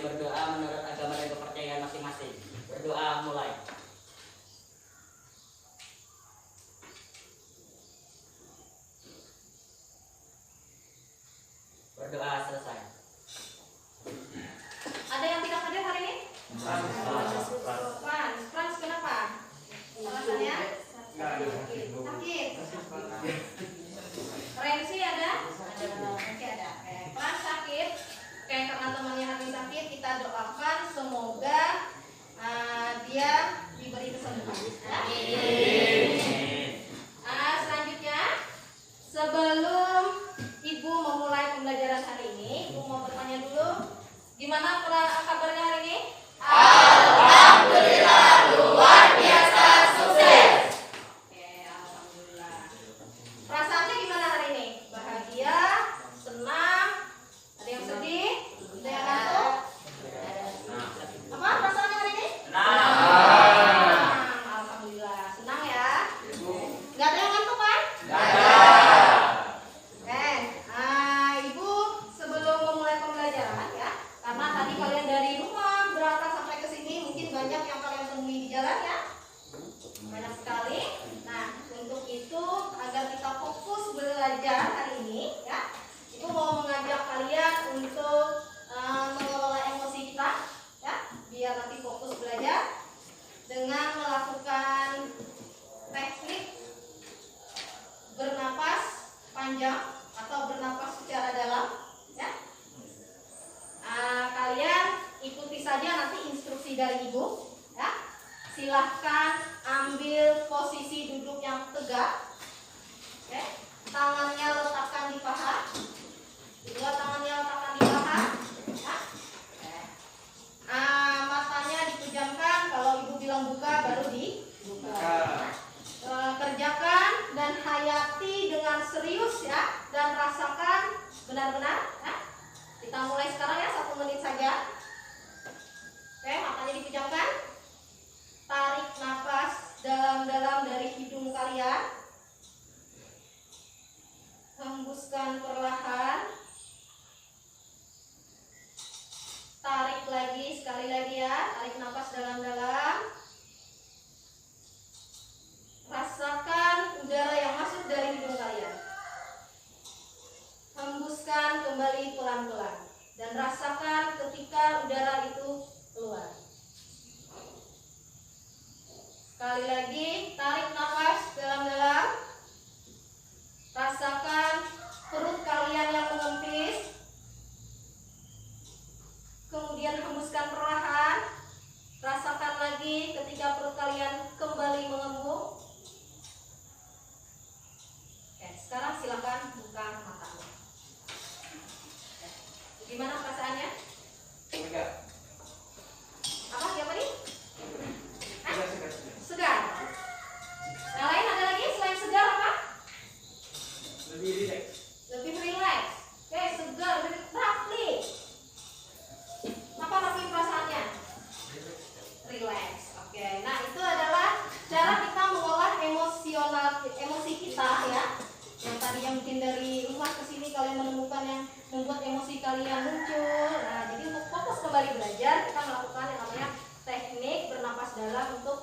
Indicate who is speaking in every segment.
Speaker 1: berdoa menurut agama dan kepercayaan masing-masing. Berdoa mulai. Berdoa selesai.
Speaker 2: Ada yang tidak hadir hari ini? Frans, kenapa? Alasannya? Sakit. Rensi ada? Rensi ada. Frans sakit. Oke, karena temannya hari ini sakit, kita doakan semoga dia diberi kesembuhan. Selanjutnya, sebelum Ibu memulai pembelajaran hari ini, Ibu mau bertanya dulu, gimana kabarnya hari ini?
Speaker 3: Alhamdulillah luar biasa sukses.
Speaker 2: Oke, alhamdulillah. Perasaannya gimana hari ini? Bahagia, senang, ada yang sedih, ada yang ngantuk? Apa perasaannya hari ini? Senang. Alhamdulillah, senang ya. Gak ada yang ngantuk kan? Ibu sebelum memulai pembelajaran ya, karena tadi kalian dari rumah berangkat sampai ke sini mungkin banyak yang kalian temui di jalan ya, banyak sekali. Nah, untuk itu agar kita fokus belajar hari ini ya, Ibu mau mengajak kalian untuk mengelola emosi kita ya, biar nanti fokus belajar dengan melakukan teknik bernapas panjang atau bernapas secara dalam ya. Kalian ikuti saja nanti instruksi dari Ibu ya. Silahkan ambil posisi duduk yang tegak. Oke. Tangannya letakkan di paha. Kedua tangannya letakkan di paha ya. Matanya dipejamkan, kalau Ibu bilang buka baru dibuka. Kerjakan dan hayati dengan serius ya, dan rasakan benar-benar ya. Kita mulai sekarang ya, 1 menit saja. Oke, matanya dipejamkan. Tarik nafas dalam-dalam dari hidung kalian. Hembuskan perlahan. Tarik lagi, sekali lagi ya. Tarik nafas dalam-dalam. Rasakan udara yang masuk dari hidung kalian. Hembuskan kembali pelan-pelan. Dan rasakan ketika udara itu keluar. Sekali lagi, tarik nafas dalam-dalam. Rasakan perut kalian yang mengempis. Kemudian hembuskan perlahan. Rasakan lagi ketika perut kalian kembali mengembung. Oke, sekarang silakan buka matanya. Gimana perasaannya? Apa? Siapa nih? Segar. Yang lain ada lagi selain segar apa? Lebih rileks. Oke, segar, lebih rapi. Apa rapi perasaannya? Rileks. Oke, nah itu adalah cara kita mengolah emosi kita ya. Yang tadi yang mungkin dari rumah ke sini kalian menemukan yang membuat emosi kalian muncul. Nah, jadi untuk fokus kembali belajar, kita melakukan yang namanya teknik bernapas dalam untuk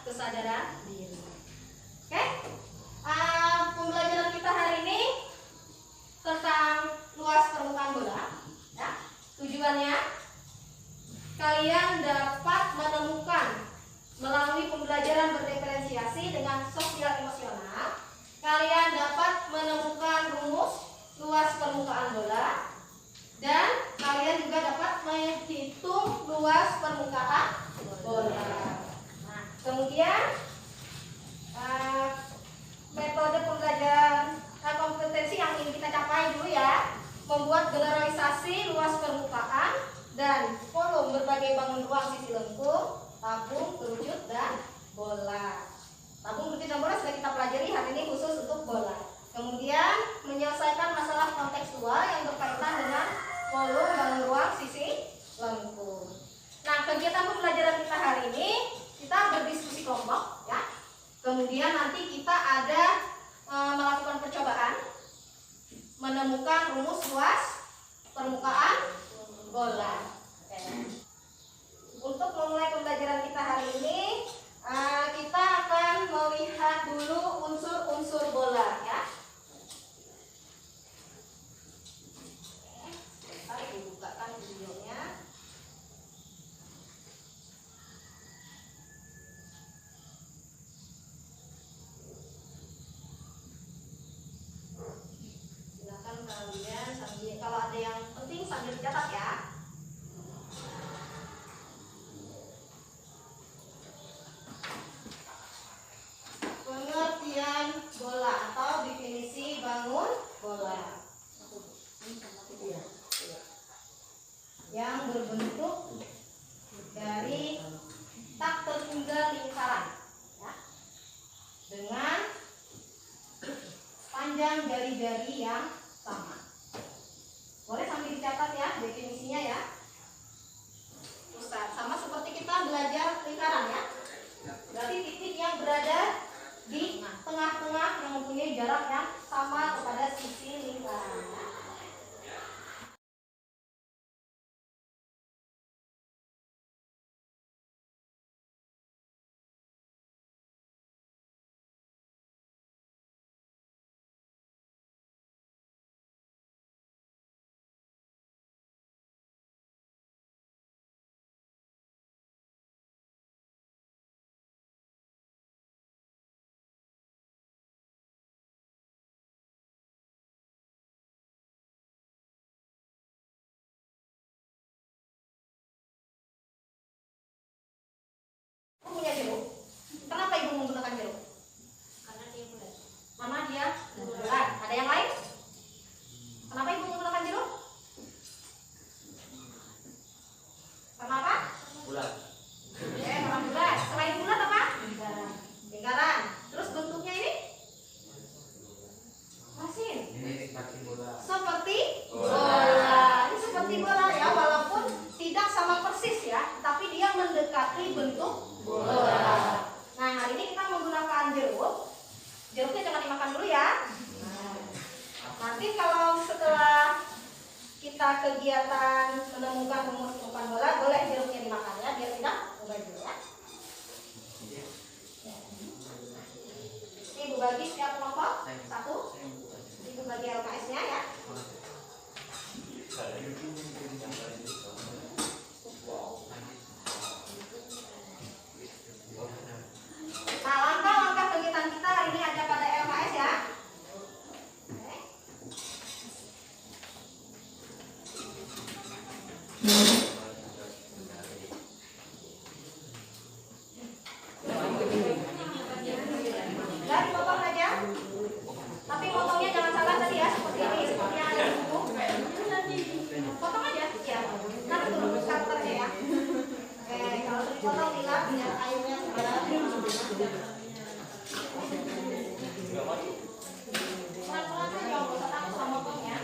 Speaker 2: kesadaran diri. Oke? Pembelajaran kita hari ini tentang luas permukaan bola. Ya. Tujuannya kalian dapat menemukan melalui pembelajaran berdiferensiasi dengan sosial emosional. Kalian dapat menemukan rumus luas permukaan bola, dan kalian juga dapat menghitung luas permukaan bola. Nah, kemudian metode pembelajaran kompetensi yang ingin kita capai dulu ya, membuat generalisasi luas permukaan dan volume berbagai bangun ruang sisi lengkung, tabung, kerucut, dan bola. Tabung, kerucut, dan bola sudah kita pelajari hari ini khusus untuk bola. Kemudian menyelesaikan masalah kontekstual yang berkaitan dengan volume bangun ruang sisi lengkung. Nah, kegiatan pembelajaran kita hari ini kita berdiskusi kelompok ya. Kemudian nanti kita ada melakukan percobaan menemukan rumus luas permukaan bola. Oke. Untuk memulai pembelajaran kita hari ini, kita akan melihat dulu unsur-unsur bola ya. Oke, kita bukakan videonya. Silakan kalian sambil, kalau ada yang penting sambil dicatat ya. Pengertian bola atau definisi bangun bola. Yang berbentuk dari tak tertunggal lingkaran ya. Dengan panjang jari-jari yang sama. Boleh sambil dicatat ya definisinya ya. Ustaz, sama seperti kita belajar lingkaran ya. Berarti titik yang berada di tengah-tengah yang mempunyai jarak yang sama kepada sisi lingkaran. Punya jeruk. Kenapa ibu menggunakan jeruk? Karena dia bulat. Karena dia bulat. Ada yang lain? Kenapa ibu menggunakan jeruk? Kenapa?
Speaker 1: Bulat.
Speaker 2: Karena bulat. Selain bulat apa? Lingkaran. Terus bentuknya ini? Masin.
Speaker 1: Seperti bola.
Speaker 2: Seperti bola. Ini seperti bola ya, walaupun tidak sama persis ya, tapi dia mendekati bentuk bola. Nah, hari ini kita menggunakan jeruk. Jeruknya jangan dimakan dulu ya. Nanti kalau setelah kita kegiatan menemukan rumus umpan bola, boleh jeruknya dimakan ya, biar tidak mubazir ya. Ini Ibu bagi setiap kelompok satu. Ibu bagi LKS-nya ya. Nah, langkah-langkah kegiatan kita hari ini ada pada LKS ya. Oke. Dan potong aja. Tapi potongnya jangan salah tadi ya, seperti ini, seperti yang ada di buku. Potong aja ya. Nanti dulu karakternya ya. Oke, kalau dipotong dilap biar airnya segera. Pelan-pelan aja, jangan usah takut sama potongnya.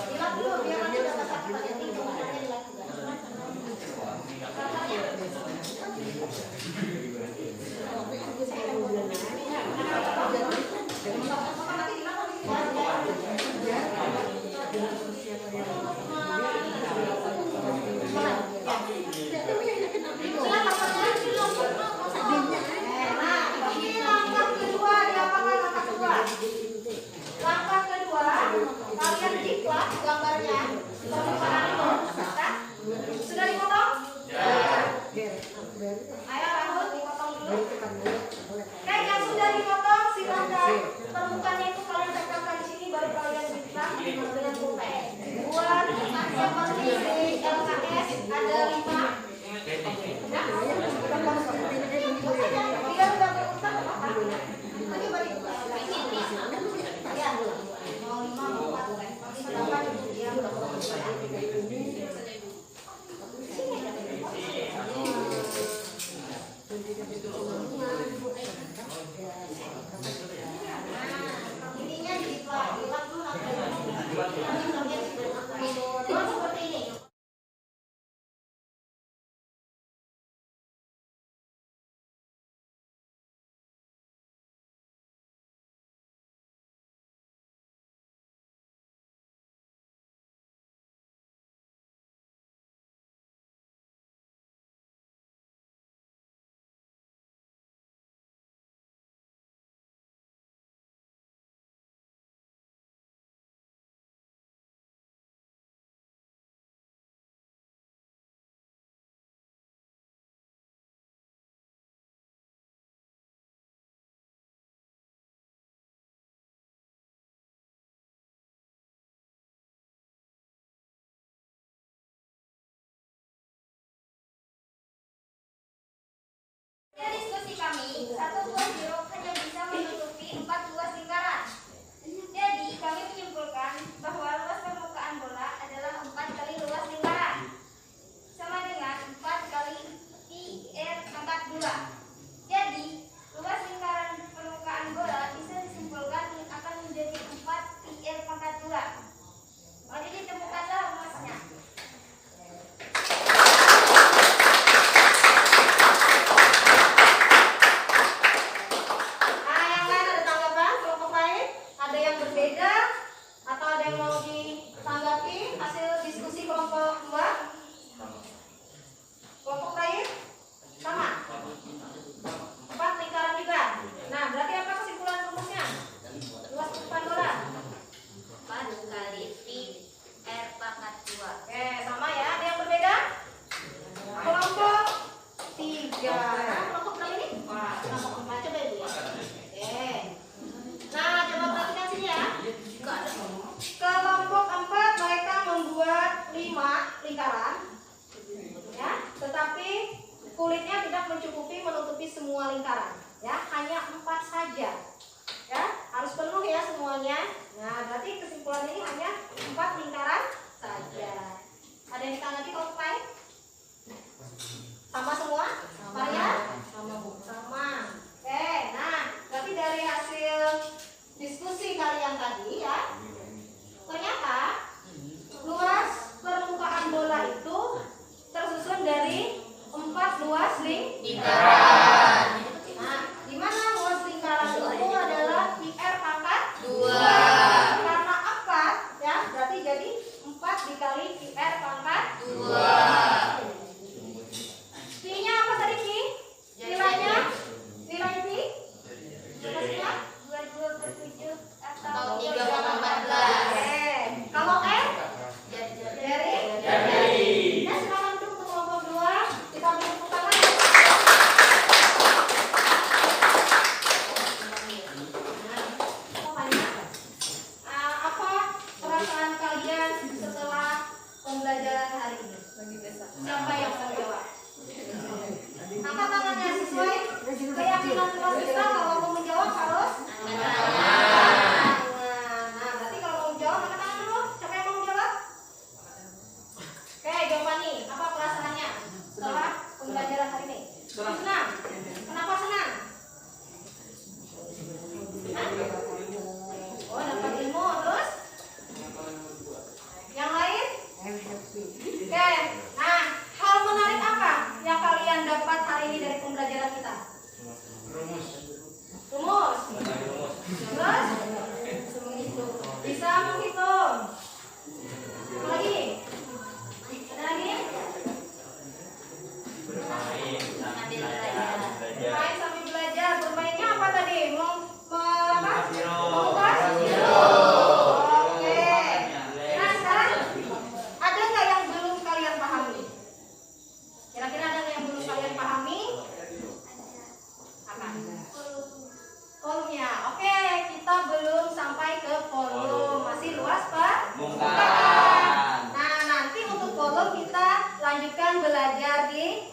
Speaker 2: Dilap dulu biar nanti dapat sakit aja. Tinggal aja dilap juga. Langkah kedua, kalian jiplak gambarnya. Sudah dipotong? Ayo Rahul dipotong dulu. Oke, yang sudah dipotong silakan permukaannya itu kalian tempelkan di sini, baru kalian jiplak dengan pulpen. Buat seperti di LKS ada 5. Dia udah berurutan apa? Lagi balik. Ya, mau 5 mau 4 boleh. Tapi berapa dia udah berurutan. Ininya diiklak dulu nanti. Seperti ini. diskusi kami, satu buah jeruk hanya bisa menutupi 4 luas lingkaran. Jadi, kami menyimpulkan bahwa luas permukaan bola adalah 4 kali luas lingkaran. Sama dengan 4 kali pi/r pangkat 2. Jadi, luas lingkaran permukaan bola bisa disimpulkan akan menjadi 4 pi/r pangkat 2. Jadi ditemukanlah rumusnya. Nah, yang lain ada tanggapan? Kelompok lain? Ada yang berbeda? Atau ada yang mau ditanggapi hasil diskusi kelompok 2? Kelompok lain? Sama? 4 lingkaran juga. Nah, berarti apa kesimpulan rumusnya? Luas permukaan bola
Speaker 3: 4 kali pi/r pangkat 2.
Speaker 2: Oke, sama ya. Ada yang berbeda? Kelompok 3. Nah, kelompok berapa ini? Kelompok 4. Coba ibu ya. Oke. Nah, coba perhatikan sini ya. Kelompok 4 mereka membuat 5 lingkaran. Ya, tetapi kulitnya tidak mencukupi menutupi semua lingkaran. Ya, hanya 4 saja. Ya, harus penuh ya semuanya. Nah, berarti kesimpulan ini hanya 4 lingkaran saja. Ada yang ditanggapi kelompok lain? Sama semua? Maria? Sama Bu. Sama. Oke, nah, berarti dari hasil diskusi kalian tadi ya, ternyata luas permukaan bola itu tersusun dari 4 luas lingkaran. Nah, di mana luas lingkaran itu adalah pi/r pangkat 2. Karena 4 ya, berarti jadi 4 dikali pi/r pangkat 2. Pi-nya apa tadi Pi? Nilainya? Nilai Pi? Maksudnya 22/7 atau
Speaker 3: 3,14.
Speaker 2: Oke. Kalau R? Dari? Ya, silakan duduk untuk kelompok 2. Kita beri tepuk tangan. Apa perasaan kalian setelah pembelajaran hari ini? Siapa yang mau jawab? Angkat tangannya sesuai keyakinan kelas kita. Kalau mau menjawab harus angkat tangan. Nah, berarti kalau mau menjawab angkat tangan dulu. Siapa yang mau menjawab? Oke, jawaban nih. Apa perasaannya setelah pembelajaran hari ini? Senang. Kenapa senang? Hah? Oh, dapat ilmu. Terus? Yang lain? Oke. Nah, hal menarik apa yang kalian dapat hari ini dari pembelajaran kita? Rumus. Terus? Bisa menghitung. Apa lagi? Ada lagi? Bermain sambil belajar. Bermainnya apa tadi? Apa? Mengupas? Oke. Nah, sekarang ada nggak yang belum kalian pahami? Kira-kira ada nggak yang belum kalian pahami? Apa? Volumenya. Oke, kita belum sampai ke volume. Masih luas permukaan. Nah, nanti untuk volume kita lanjutkan belajar di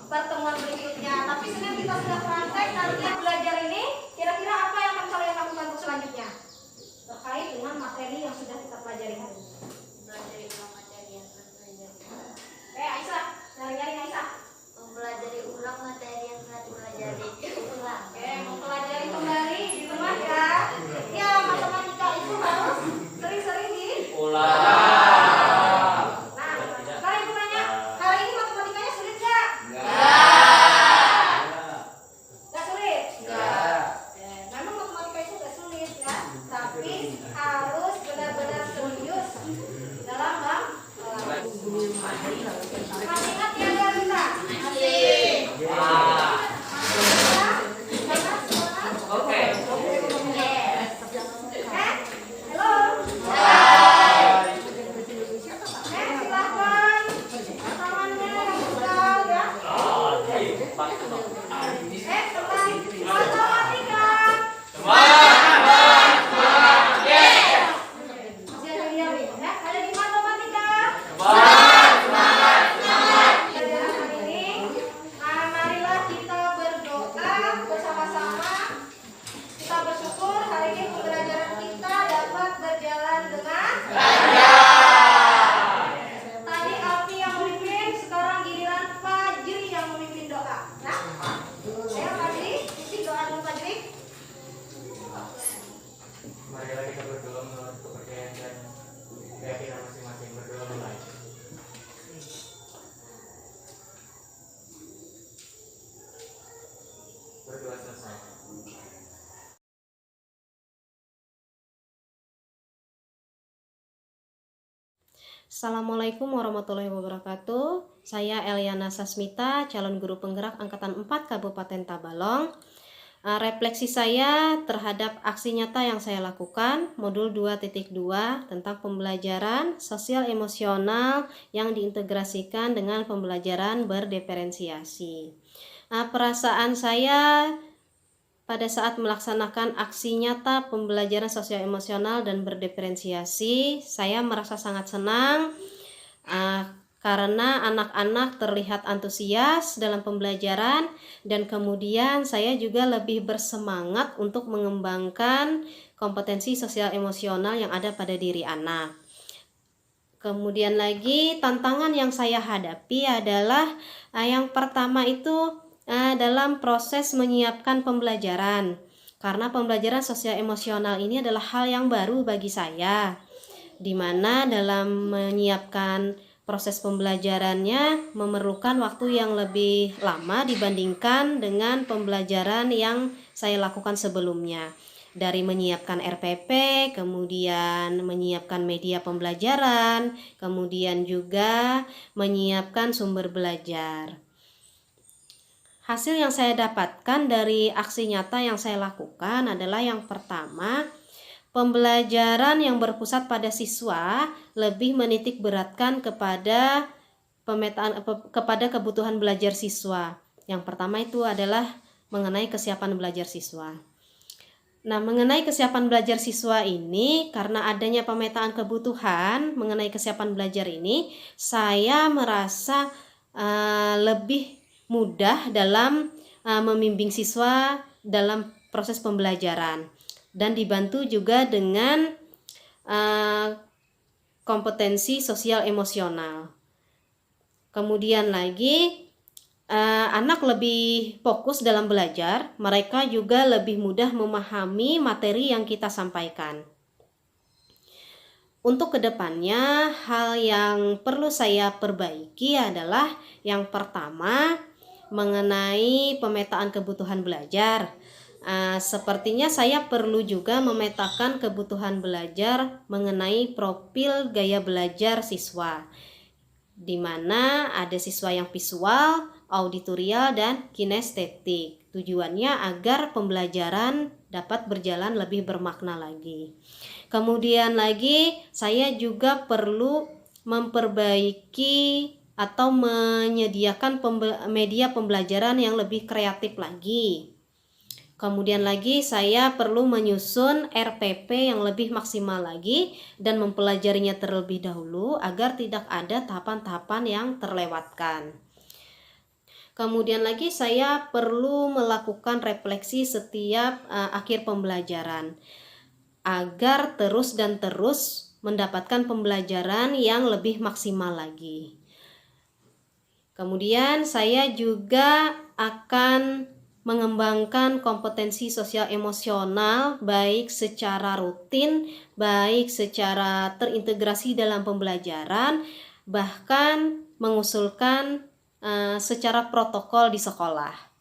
Speaker 2: pertemuan berikutnya. Tapi sebelum kita sudah praktek, nanti belajar ini kira-kira apa yang akan kalian lakukan untuk selanjutnya terkait dengan materi yang sudah kita pelajari hari ini?
Speaker 3: Mempelajari ulang materi yang telah dipelajari.
Speaker 2: Aisyah, nyari-nyari Aisyah.
Speaker 3: Mempelajari ulang materi yang telah dipelajari. Ulang.
Speaker 2: Oke, mempelajari kembali di rumah ya. Ya, matematika itu harus sering-sering
Speaker 1: Ulang.
Speaker 2: Nah, sekarang ibu tanya, hari ini matematikanya sulit nggak? Nggak sulit? Memang matematika itu nggak sulit ya, tapi harus benar-benar serius dalam masih ingat ya Galita?
Speaker 3: Masih.
Speaker 1: Oke.
Speaker 2: Halo. Silahkan tangannya yang besar ya. Tentang matematika. Masih ada yang ya? Ada di matematika. Pelajaran hari ini, marilah kita berdoa
Speaker 1: Berdoa selesai.
Speaker 4: Assalamualaikum warahmatullahi wabarakatuh. Saya Eliana Sasmita, calon guru penggerak Angkatan 4 Kabupaten Tabalong. Refleksi saya terhadap aksi nyata yang saya lakukan, modul 2.2 tentang pembelajaran sosial emosional yang diintegrasikan dengan pembelajaran berdiferensiasi. Perasaan saya pada saat melaksanakan aksi nyata pembelajaran sosial emosional dan berdiferensiasi, saya merasa sangat senang karena anak-anak terlihat antusias dalam pembelajaran, dan kemudian saya juga lebih bersemangat untuk mengembangkan kompetensi sosial emosional yang ada pada diri anak. Kemudian lagi tantangan yang saya hadapi adalah yang pertama itu dalam proses menyiapkan pembelajaran, karena pembelajaran sosial emosional ini adalah hal yang baru bagi saya, di mana dalam menyiapkan proses pembelajarannya memerlukan waktu yang lebih lama dibandingkan dengan pembelajaran yang saya lakukan sebelumnya, dari menyiapkan RPP, kemudian menyiapkan media pembelajaran, kemudian juga menyiapkan sumber belajar. Hasil yang saya dapatkan dari aksi nyata yang saya lakukan adalah yang pertama, pembelajaran yang berpusat pada siswa lebih menitik beratkan kepada kebutuhan belajar siswa. Yang pertama itu adalah mengenai kesiapan belajar siswa. Nah, mengenai kesiapan belajar siswa ini, karena adanya pemetaan kebutuhan mengenai kesiapan belajar ini, saya merasa lebih mudah dalam membimbing siswa dalam proses pembelajaran, dan dibantu juga dengan kompetensi sosial emosional. Kemudian lagi anak lebih fokus dalam belajar, mereka juga lebih mudah memahami materi yang kita sampaikan. Untuk kedepannya, hal yang perlu saya perbaiki adalah yang pertama, mengenai pemetaan kebutuhan belajar. Sepertinya saya perlu juga memetakan kebutuhan belajar mengenai profil gaya belajar siswa, di mana ada siswa yang visual, auditorial, dan kinestetik. Tujuannya agar pembelajaran dapat berjalan lebih bermakna lagi. Kemudian lagi saya juga perlu memperbaiki atau menyediakan media pembelajaran yang lebih kreatif lagi. Kemudian lagi saya perlu menyusun RPP yang lebih maksimal lagi dan mempelajarinya terlebih dahulu agar tidak ada tahapan-tahapan yang terlewatkan. Kemudian lagi saya perlu melakukan refleksi setiap akhir pembelajaran agar terus mendapatkan pembelajaran yang lebih maksimal lagi. Kemudian saya juga akan mengembangkan kompetensi sosial emosional baik secara rutin, baik secara terintegrasi dalam pembelajaran, bahkan mengusulkan secara protokol di sekolah.